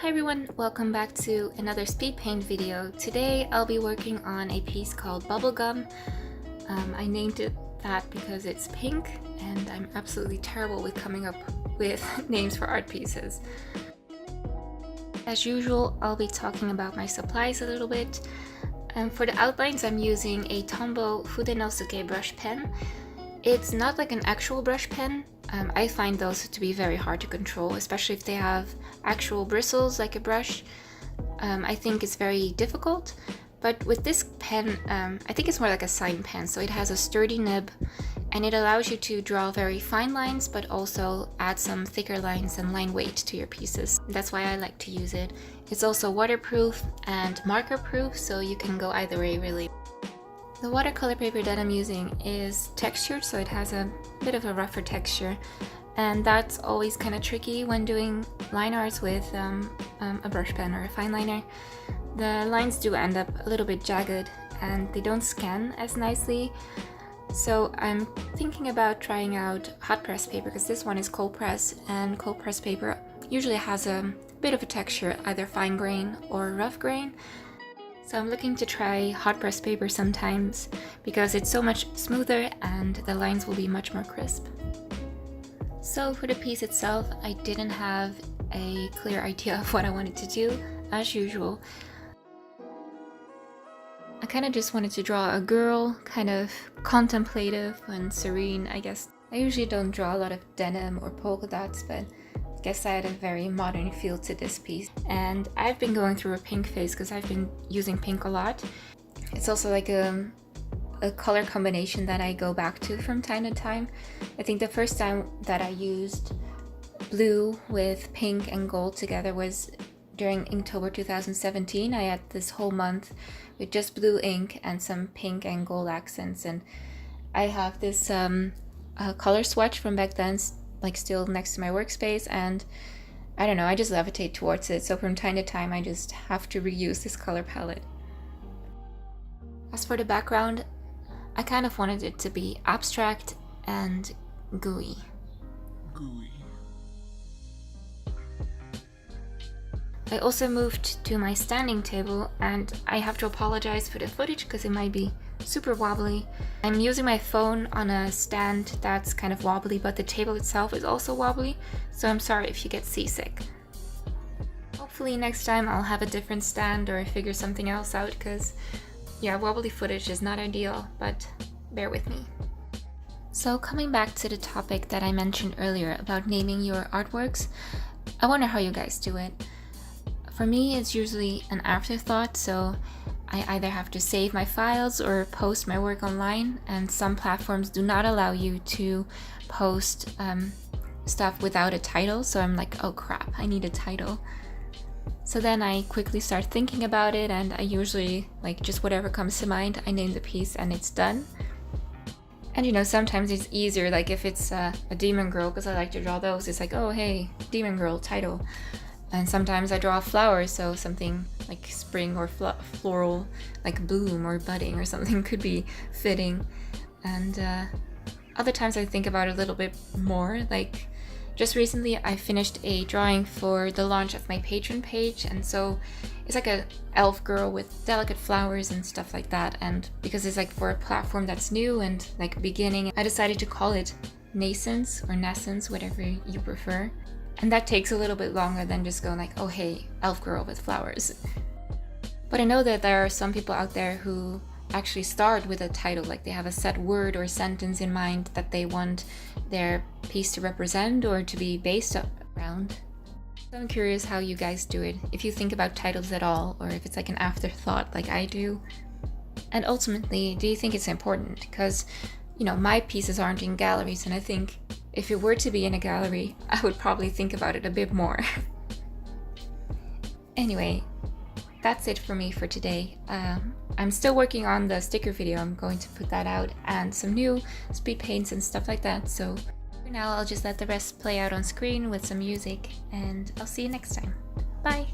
Hi everyone, welcome back to another speed paint video. Today I'll be working on a piece called Bubblegum. I named it that because it's pink and I'm absolutely terrible with coming up with names for art pieces. As usual, I'll be talking about my supplies a little bit. For the outlines, I'm using a Tombow Fudenosuke brush pen. It's not like an actual brush pen. I find those to be very hard to control, especially if they have actual bristles like a brush. I think it's very difficult, but with this pen, I think it's more like a sign pen, so it has a sturdy nib and it allows you to draw very fine lines, but also add some thicker lines and line weight to your pieces. That's why I like to use it. It's also waterproof and marker proof, so you can go either way really. The watercolor paper that I'm using is textured, so it has a bit of a rougher texture, and that's always kind of tricky when doing line arts with a brush pen or a fine liner. The lines do end up a little bit jagged and they don't scan as nicely, so I'm thinking about trying out hot press paper because this one is cold press, and cold press paper usually has a bit of a texture, either fine grain or rough grain. So I'm looking to try hot press paper sometimes because it's so much smoother and the lines will be much more crisp. So for the piece itself, I didn't have a clear idea of what I wanted to do, as usual. I kind of just wanted to draw a girl, kind of contemplative and serene, I guess. I usually don't draw a lot of denim or polka dots, but I guess I had a very modern feel to this piece. And I've been going through a pink phase because I've been using pink a lot. It's also like a color combination that I go back to from time to time. I think the first time that I used blue with pink and gold together was during Inktober 2017. I had this whole month with just blue ink and some pink and gold accents, and I have this color swatch from back then like still next to my workspace, and I don't know, I just levitate towards it, so from time to time I just have to reuse this color palette. As for the background, I kind of wanted it to be abstract and gooey. I also moved to my standing table, and I have to apologize for the footage because it might be super wobbly. I'm using my phone on a stand that's kind of wobbly, but the table itself is also wobbly, so I'm sorry if you get seasick. Hopefully next time I'll have a different stand or figure something else out, because yeah, wobbly footage is not ideal, but bear with me. So coming back to the topic that I mentioned earlier about naming your artworks, I wonder how you guys do it. For me, it's usually an afterthought, so I either have to save my files or post my work online, and some platforms do not allow you to post stuff without a title, so I'm like, oh crap, I need a title. So then I quickly start thinking about it, and I usually, like, just whatever comes to mind, I name the piece and it's done. And you know, sometimes it's easier, like if it's a demon girl, because I like to draw those, it's like, oh hey, demon girl, title. And sometimes I draw flowers, so something like spring or floral, like bloom or budding or something could be fitting. And other times I think about it a little bit more, like just recently I finished a drawing for the launch of my Patreon page, and so it's like a elf girl with delicate flowers and stuff like that, and because it's like for a platform that's new and like beginning, I decided to call it Nascence or Nascence, whatever you prefer. And that takes a little bit longer than just going like, oh hey, elf girl with flowers. But I know that there are some people out there who actually start with a title, like they have a set word or sentence in mind that they want their piece to represent or to be based around. So I'm curious how you guys do it, if you think about titles at all, or if it's like an afterthought like I do. And ultimately, do you think it's important? Because, you know, my pieces aren't in galleries, and I think if it were to be in a gallery, I would probably think about it a bit more. Anyway, that's it for me for today. I'm still working on the sticker video. I'm going to put that out, and some new speed paints and stuff like that. So for now, I'll just let the rest play out on screen with some music, and I'll see you next time. Bye!